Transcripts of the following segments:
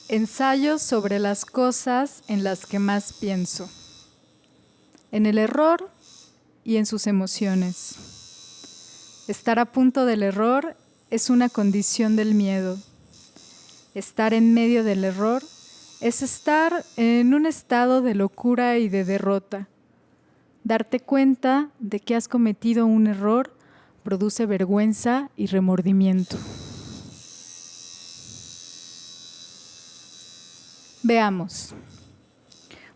Ensayo sobre las cosas en las que más pienso, en el error y en sus emociones. Estar a punto del error es una condición del miedo. Estar en medio del error es estar en un estado de locura y de derrota. Darte cuenta de que has cometido un error produce vergüenza y remordimiento. Veamos.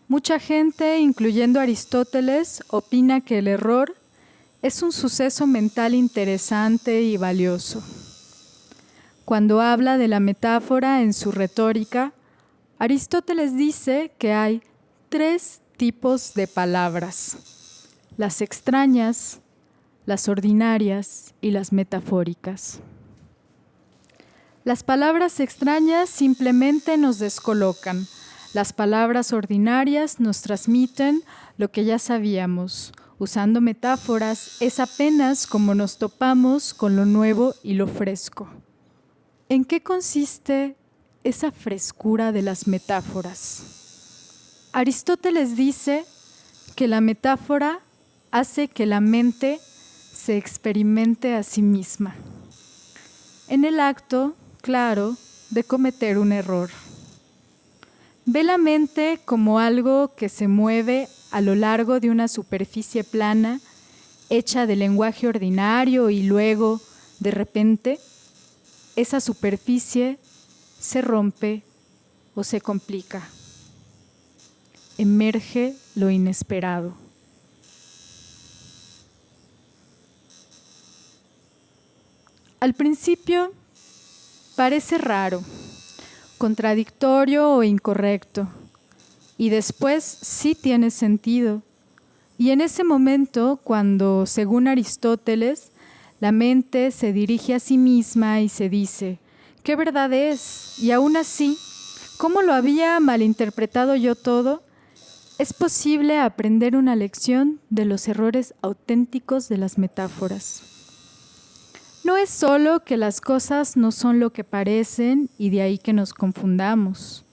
Mucha gente, incluyendo Aristóteles, opina que el error es un suceso mental interesante y valioso. Cuando habla de la metáfora en su retórica, Aristóteles dice que hay 3 tipos de palabras: las extrañas, las ordinarias y las metafóricas. Las palabras extrañas simplemente nos descolocan. Las palabras ordinarias nos transmiten lo que ya sabíamos. Usando metáforas es apenas como nos topamos con lo nuevo y lo fresco. ¿En qué consiste esa frescura de las metáforas? Aristóteles dice que la metáfora hace que la mente se experimente a sí misma, en el acto, claro, de cometer un error. Ve la mente como algo que se mueve a lo largo de una superficie plana, hecha de lenguaje ordinario, y luego, de repente, esa superficie se rompe o se complica. Emerge lo inesperado. Al principio parece raro, contradictorio o incorrecto, y después sí tiene sentido. Y en ese momento, cuando, según Aristóteles, la mente se dirige a sí misma y se dice, ¿qué verdad es? Y aún así, ¿cómo lo había malinterpretado yo todo? Es posible aprender una lección de los errores auténticos de las metáforas. No es solo que las cosas no son lo que parecen y de ahí que nos confundamos.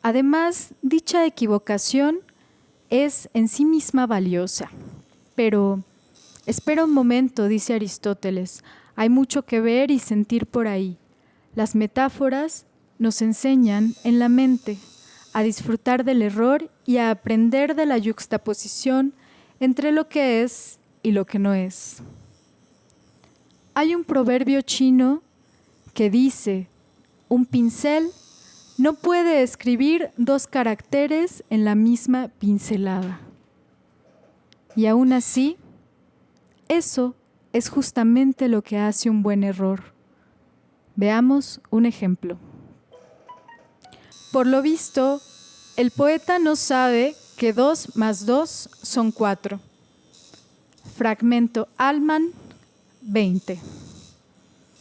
Además, dicha equivocación es en sí misma valiosa. Pero, espera un momento, dice Aristóteles, hay mucho que ver y sentir por ahí. Las metáforas nos enseñan en la mente a disfrutar del error y a aprender de la yuxtaposición entre lo que es y lo que no es. Hay un proverbio chino que dice, un pincel no puede escribir 2 caracteres en la misma pincelada. Y aún así, eso es justamente lo que hace un buen error. Veamos un ejemplo. Por lo visto, el poeta no sabe que 2 más 2 son 4. Fragmento Altmann 20.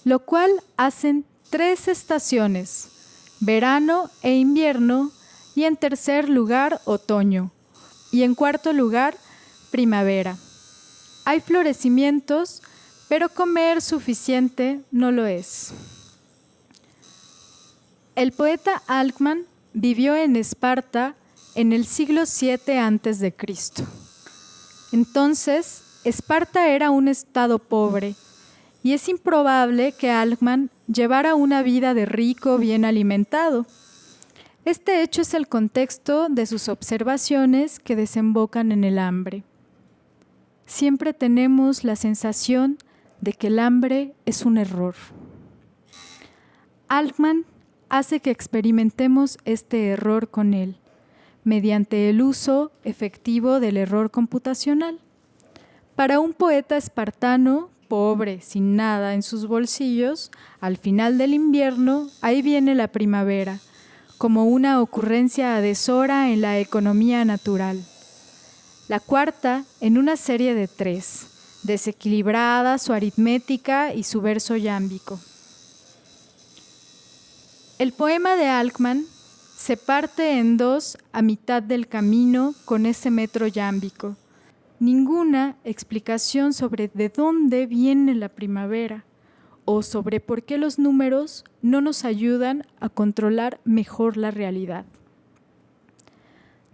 Lo cual hacen 3 estaciones, verano e invierno, y en tercer lugar, otoño, y en cuarto lugar, primavera. Hay florecimientos, pero comer suficiente no lo es. El poeta Altmann vivió en Esparta en el siglo VII a.C. Entonces, Esparta era un estado pobre, y es improbable que Altmann llevara una vida de rico bien alimentado. Este hecho es el contexto de sus observaciones que desembocan en el hambre. Siempre tenemos la sensación de que el hambre es un error. Altmann hace que experimentemos este error con él, mediante el uso efectivo del error computacional. Para un poeta espartano, pobre, sin nada en sus bolsillos, al final del invierno, ahí viene la primavera, como una ocurrencia a deshora en la economía natural. La cuarta en una serie de 3, desequilibrada su aritmética y su verso yámbico. El poema de Altmann se parte en 2 a mitad del camino con ese metro yámbico. Ninguna explicación sobre de dónde viene la primavera o sobre por qué los números no nos ayudan a controlar mejor la realidad.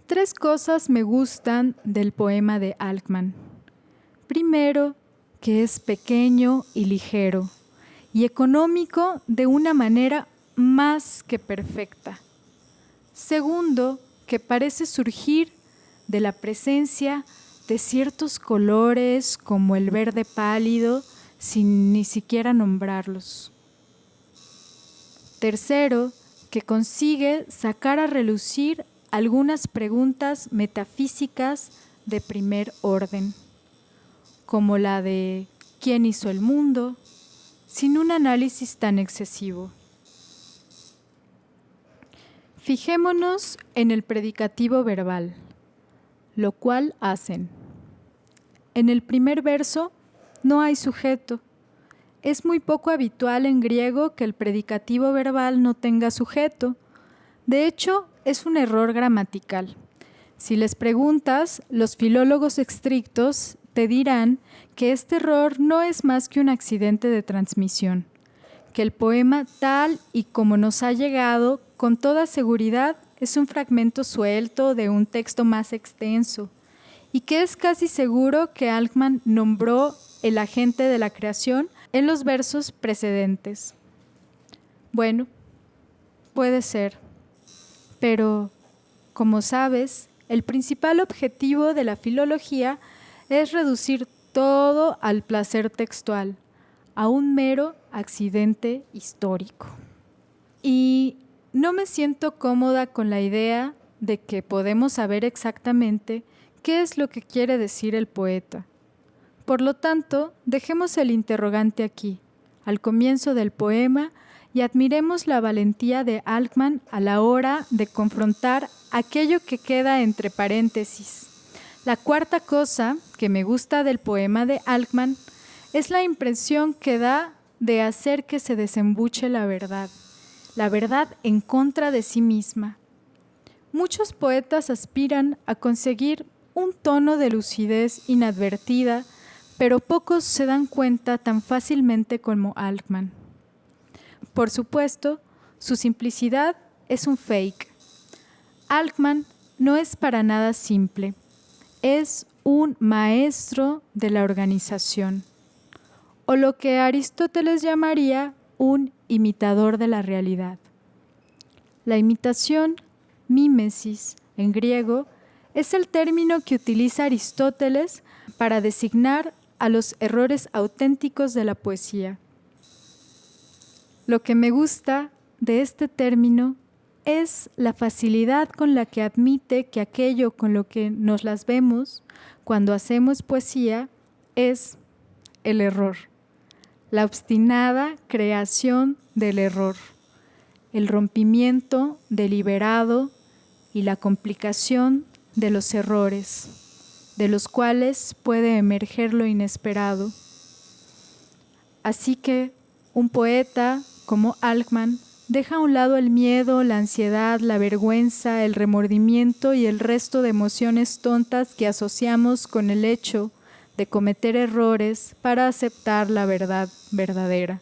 3 cosas me gustan del poema de Alkman. Primero, que es pequeño y ligero, y económico de una manera más que perfecta. Segundo, que parece surgir de la presencia de ciertos colores como el verde pálido, sin ni siquiera nombrarlos. Tercero, que consigue sacar a relucir algunas preguntas metafísicas de primer orden, como la de ¿quién hizo el mundo?, sin un análisis tan excesivo. Fijémonos en el predicativo verbal, lo cual hacen. En el primer verso no hay sujeto. Es muy poco habitual en griego que el predicativo verbal no tenga sujeto. De hecho, es un error gramatical. Si les preguntas, los filólogos estrictos te dirán que este error no es más que un accidente de transmisión, que el poema tal y como nos ha llegado, con toda seguridad, es un fragmento suelto de un texto más extenso, y que es casi seguro que Alkman nombró el agente de la creación en los versos precedentes. Bueno, puede ser, pero, como sabes, el principal objetivo de la filología es reducir todo al placer textual, a un mero accidente histórico. Y no me siento cómoda con la idea de que podemos saber exactamente qué es lo que quiere decir el poeta. Por lo tanto, dejemos el interrogante aquí, al comienzo del poema, y admiremos la valentía de Alkman a la hora de confrontar aquello que queda entre paréntesis. La cuarta cosa que me gusta del poema de Alkman es la impresión que da de hacer que se desembuche la verdad en contra de sí misma. Muchos poetas aspiran a conseguir un tono de lucidez inadvertida, pero pocos se dan cuenta tan fácilmente como Alkman. Por supuesto, su simplicidad es un fake. Alkman no es para nada simple. Es un maestro de la organización, o lo que Aristóteles llamaría un imitador de la realidad. La imitación, mímesis, en griego, es el término que utiliza Aristóteles para designar a los errores auténticos de la poesía. Lo que me gusta de este término es la facilidad con la que admite que aquello con lo que nos las vemos cuando hacemos poesía es el error, la obstinada creación del error, el rompimiento deliberado y la complicación de los errores, de los cuales puede emerger lo inesperado. Así que un poeta como Alkman deja a un lado el miedo, la ansiedad, la vergüenza, el remordimiento y el resto de emociones tontas que asociamos con el hecho de cometer errores para aceptar la verdad verdadera.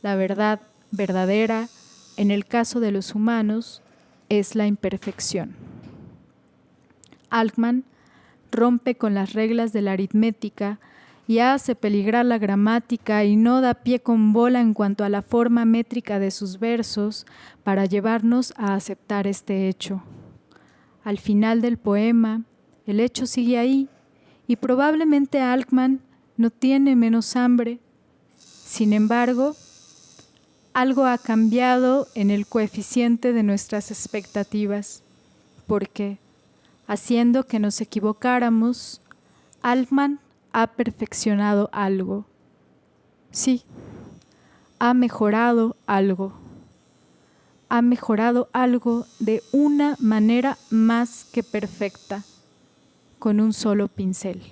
La verdad verdadera, en el caso de los humanos, es la imperfección. Alkman rompe con las reglas de la aritmética y hace peligrar la gramática y no da pie con bola en cuanto a la forma métrica de sus versos para llevarnos a aceptar este hecho. Al final del poema, el hecho sigue ahí y probablemente Alkman no tiene menos hambre. Sin embargo, algo ha cambiado en el coeficiente de nuestras expectativas, porque, haciendo que nos equivocáramos, Alkman ha perfeccionado algo. Sí, ha mejorado algo. Ha mejorado algo de una manera más que perfecta, con un solo pincel.